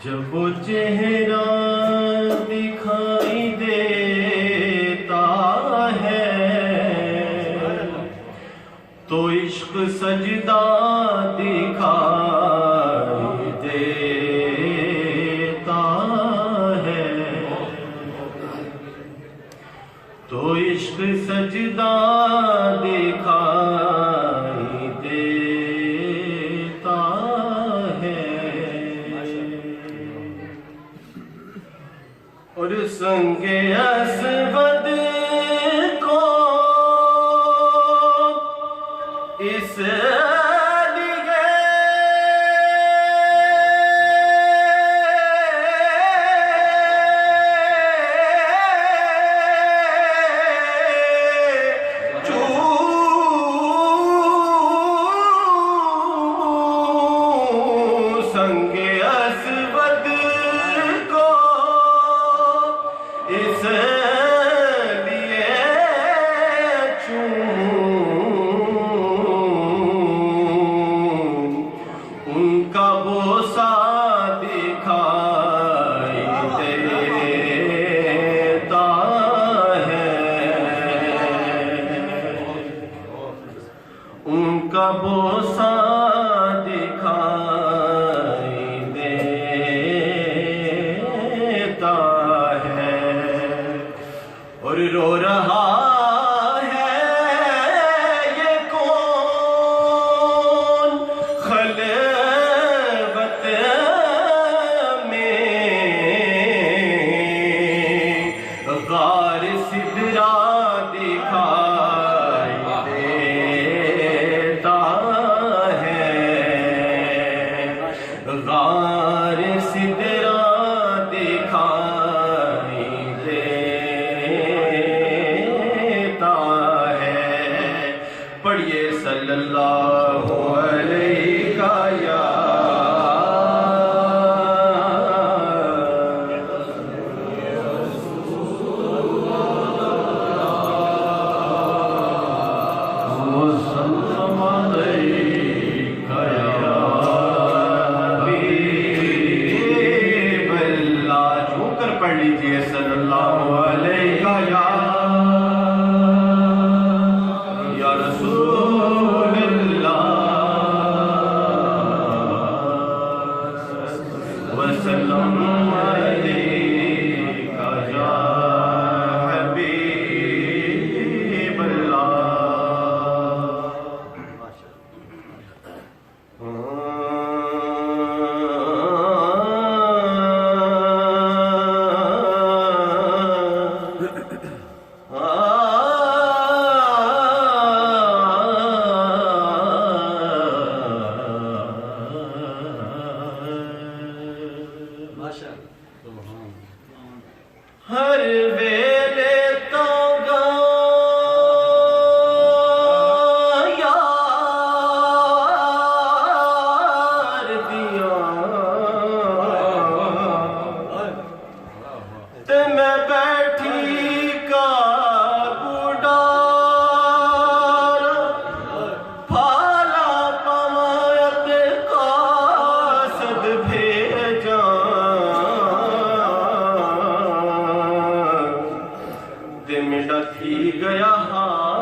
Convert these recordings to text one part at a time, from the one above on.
جب وہ چہرہ دکھائی دیتا ہے تو عشق سجدہ دکھائی دیتا ہے، تو عشق سجدہ دکھائی دیتا ہے، اور سنگ اسود کو اس بوسہ دکھائی دیتا ہے، اور رو رہا ہے یہ کون خلوت میں، غار سدرا دکھائی غار سدرا دکھائی دیتا ہے، پڑھیے صلی اللہ علیہ یا پڑھ لیجئے صلی اللہ علیہ یا رسول اللہ وسلم علیہ یا حبیب اللہ۔ ہر ویلے توگا یار دیا تے میں بیٹھی کا بڑار پھالا پوایت قاصد بھیجا میرا تھی گیا حال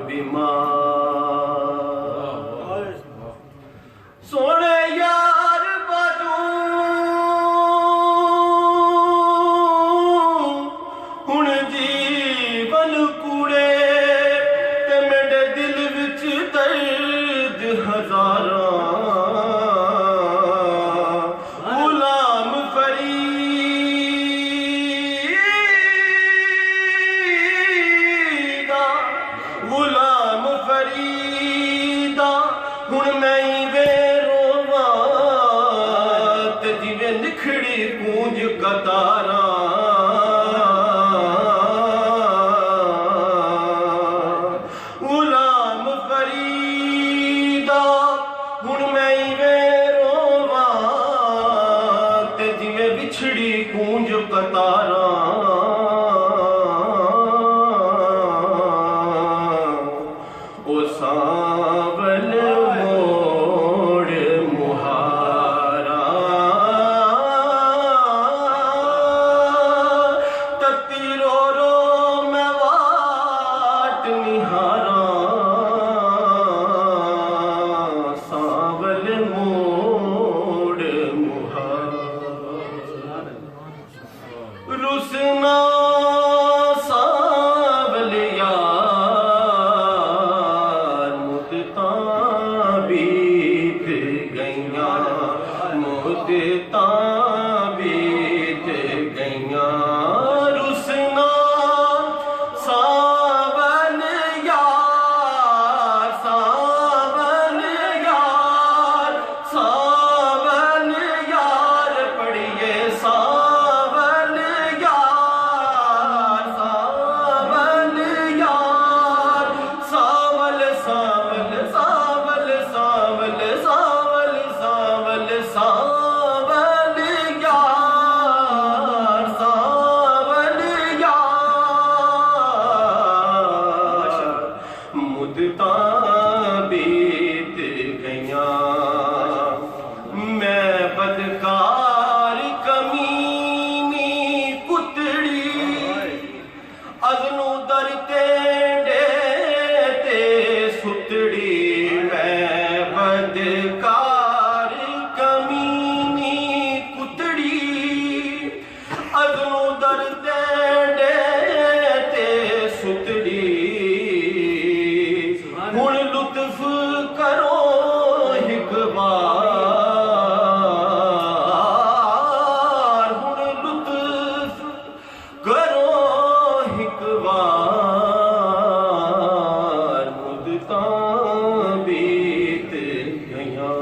بیمار، سونے یار بازو ہن جیون کوڑے تے میرے دل وچ درد ہزاراں، غلام غلام فریدا ہن میں وے روات جویں نکھڑی گونج قطاراں، غلام فریدا ہن میں وے روات جویں بچھڑی گونج قطاراں، ساول موڑ مہارا मुद्दतां बीत गईयां रुसना सावन यार सावन यार सावन यार पढ़िए सावन यार सावन यार सावल सावल सावल सावल सावल सावल सावल यार सावल यार मुद्दतां बीत गईयां मैं बदकार कमीनी कुतड़ी अगनू दर तेंडे ते सुतड़ी मैं बदकार कमीनी कुतड़ी अगनू दर तेंडे ते सुतड़ी हुण लुत्फ करो हिक बार हुण लुत्फ करो हिक बार मुद्दतां बीत गईयां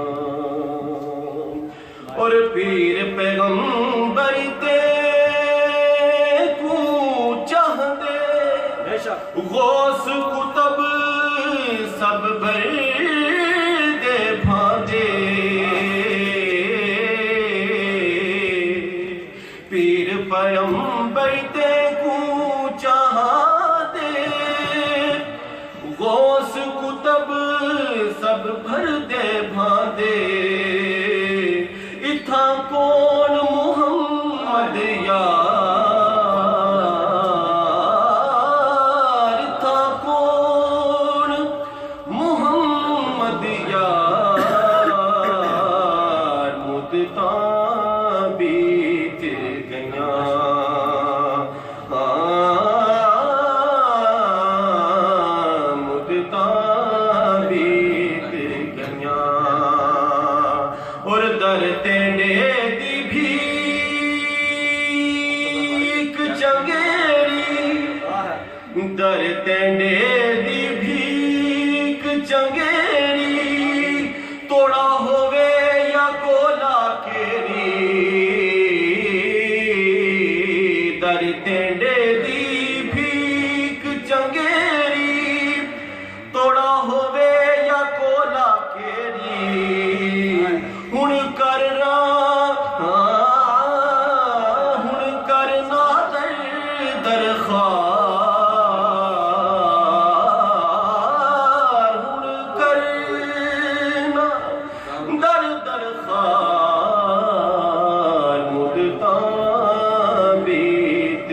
और पीर पैगंबर ते कू चाहदे गौस कुतब सब भर दे भांदे पीर पैगंबर ते कू चाहदे गौस कुतब सब भर दे भांदे इत्थां कौन मुहम्मद यार इत्थां कौन मुहम्मद यार मुद्दतां बीत गईयां मुद्दतां बीत गईयां और दर तेंडे दी भीख चंगेरी दर तेंडे दी भीख चंगेरी तोड़ा होवे या कोला केरी दर तेंडे दी भीख चंगेरी तोड़ा होवे या कोला केरी हुण करना दरखार हुण करना दर दरखार मुद्दतां बीत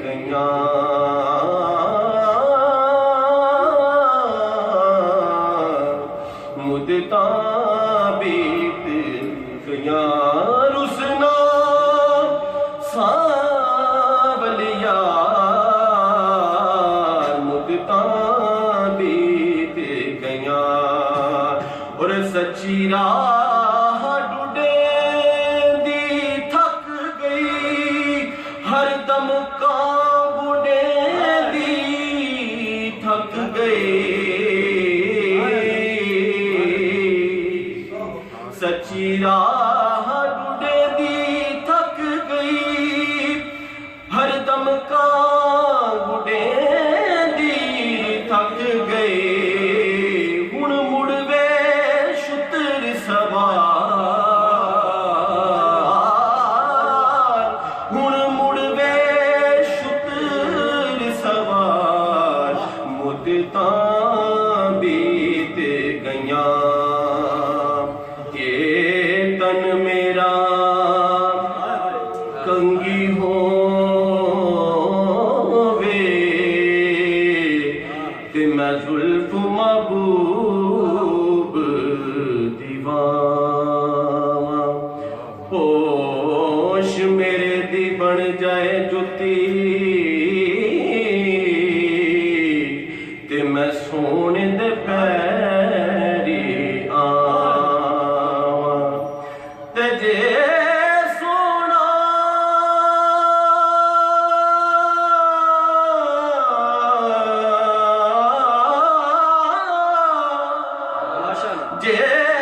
गईयां मुद्दतां बीत गईयां रुसना सावल यार मुद्दतां बीत गईयां और सच्ची राह ढूंढेंदी थक गई हर दम कां ढूंढेंदी थक गई सच्ची राह ढूंढेंदी थक गई हर दम कां ढूंढेंदी थक गई हुण मुड़ वे शुतर सवार हुण मुड़ वे शुतर सवार मुद्दतां बीत गईयां तन मेरा कंगी होवे ते मैं जुल्फ महबूब दीवाना होश मेरे दी बन जाए जुती ते मैं सोने दे पैरी جے